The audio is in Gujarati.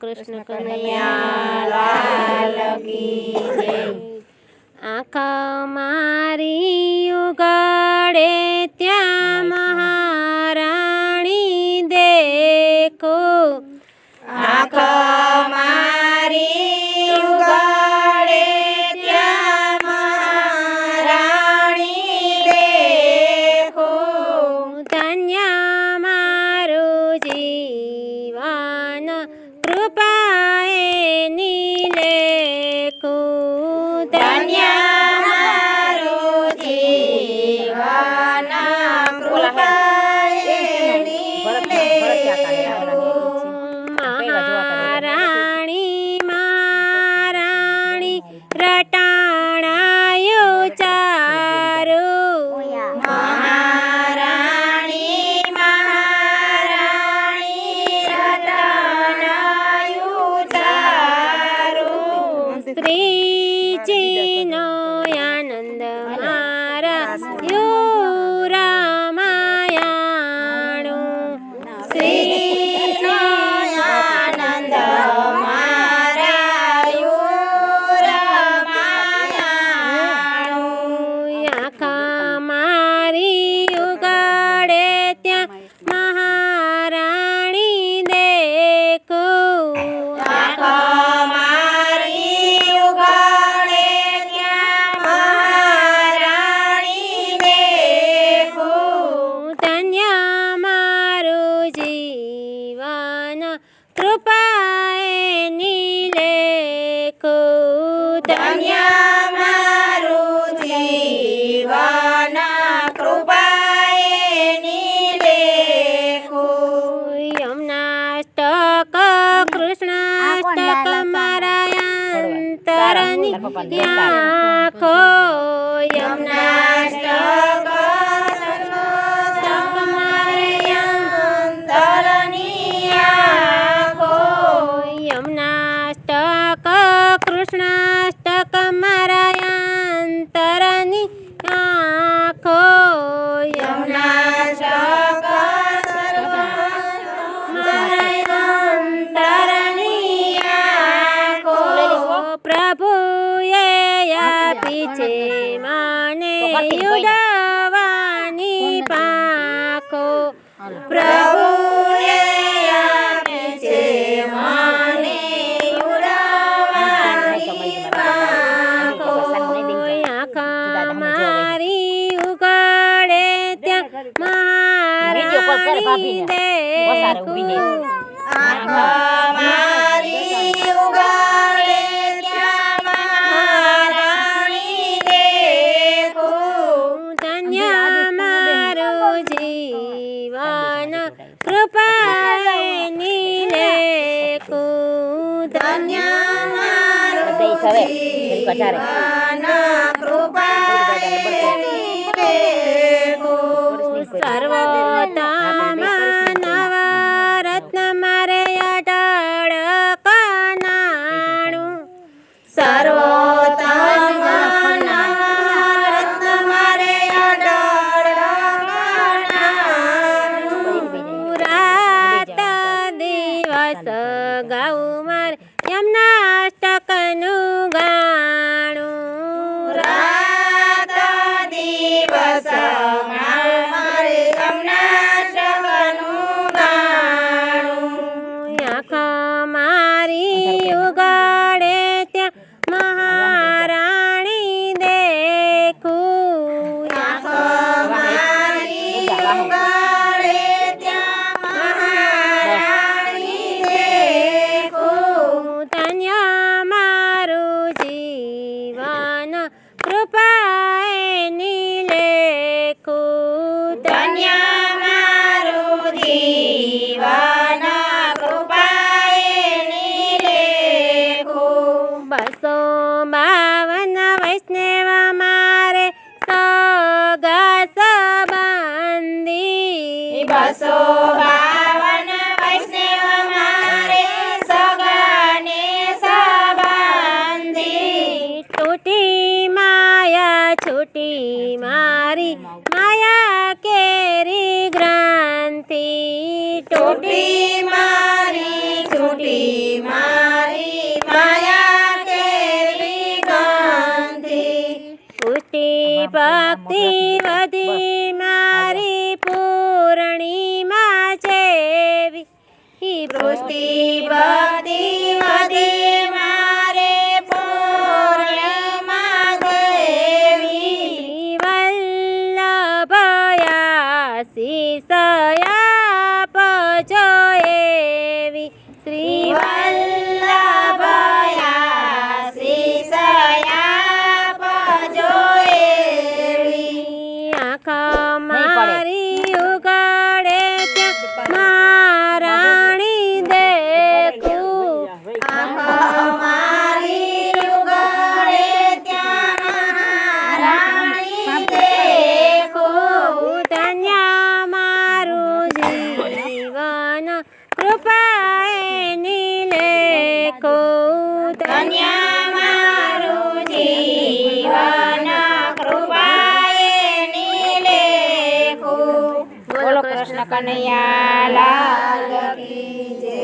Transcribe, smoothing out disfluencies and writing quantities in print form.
કૃષ્ણ કનૈયા લાલ કી જય। આંખ મારી ઉગાડે ત્યાં મહારાણી દેખો, આંખ મારી ઉગાડે ત્યાં મહારાણી દેખો, ધન્ય મારું જીવન કૃપાએ નીલેખો, ધન્ય મારું જીવન કૃપાએ નીલેખો। મહારાણી મહારાણી રટાણાયો ચારો, મહારાણી મહારાણી રટનાયું ચારું, શ્રીજીનો આનંદ મારા યો રામાયણો, શ્રીનો આનંદ મારા યો રામાયણો। આંખ મારી ઉગાડે ત્યાં મહારાણી દેખો, આંખ મારી ઉગાડે ત્યાં મહારાણી દેખો, ધન્ય મારું જીવન કૃપાએ નીલેખો, ધન્ય મારું જીવન કૃપાએ નીલેખો। યમનાષ્ટક કૃષ્ણાષ્ટક મારા અંતરની આંખો, યમનાષ્ટક યમનાષ્ટક કૃષ્ણાષ્ટક મારા અંતરની આંખો, યમનાષ્ટક પ્રભુએ આપી છે મને યુડવાની પાંખો, પ્રભુએ આપી છે મને ઉડાવવાની પાંખો। આંખ મારી ઉગાડે ત્યાં મહારાણી દેખો, આંખ મારી ઉગાડે ત્યાં મહારાણી દેખો, ધન્ય મારું જીવન કૃપાએ નીલેખો, ધન્ય મારું જીવન કૃપાએ નીલેખો। સર્વોત્તમ નવરત્ન મારે અઢળ કનાણું, સર્વોત્તમ નવરત્ન મારે અઢળ કણાનું, રાત દિવસ ગાઉં મારે યમનાષ્ટકનું ગાણું, રાત દિવસ મારે યમનાષ્ટકનું ગાણું। આંખ મારી ઉગાડે ત્યાં મહારાણી દેખું, આંખ મારી ઉગાડે ત્યાં મહારાણી દેખો, ધન્ય કેળવી મારી માયા કેળવી ગંધી પુષ્ટિ ભક્તિ વધી મારી પૂર્ણિમા જેવી પુષ્ટિ ભક્તિ વધી મારે પૂર્ણિમા દેવી વલ્લભયા શિષયા પજો એવી શ્રી વલ્લભયા શિષયા ભજો એવી આંખ મારી ઉગાડે ત્યાં મહારાણી દેખું આંખો મારી ઉગાડે ત્યાં રાણી દેખું ધન્ય મારું જીવન કૃપાએ નિલેખો ધન્ય મારું જીવન કૃપાએ નિલેખું. બોલો કૃષ્ણ કનૈયા લાલ કી જય.